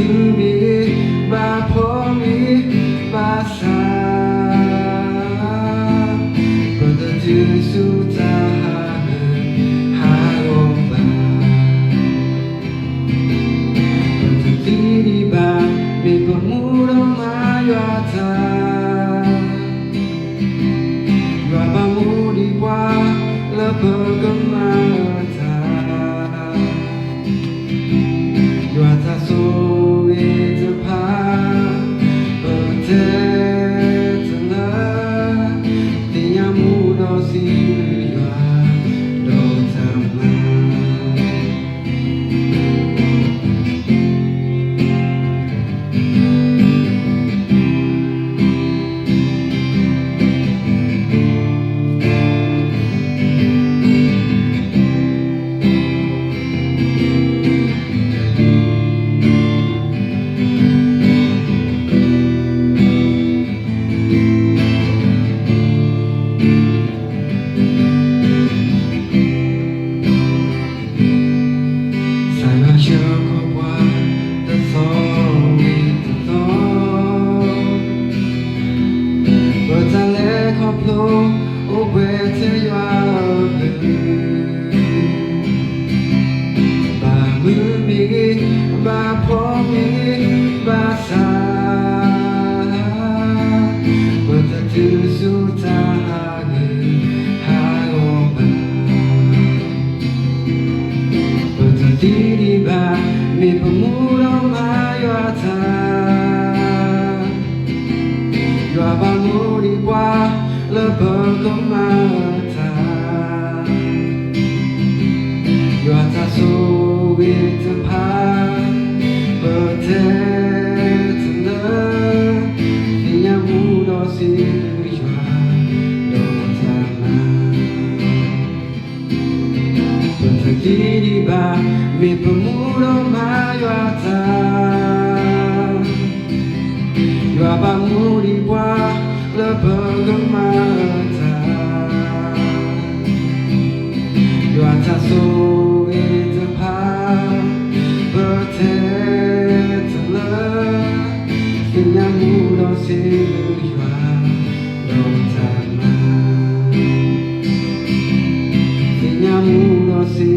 bumi ba pomi ba sa Berdiri sudah haroba Berdiri ba mi pemuda mayata Yaba mudi kwa lepegemata Yata so itepa Betetana Tinyamu dosi ya dotama Ba pomi ba sa Berdiri sudah haroba Berdiri ba mi pemuda mayata Yaba mudi kwa lepegemata Yata so itepa Betetana Tinyamu dosi ya dotama Berdiri ba mi pemuda mayata Yaba mudi kwa lepegemata Yata so itepa Betetana Tinyamu dosi ya dotama Tinyamu dosi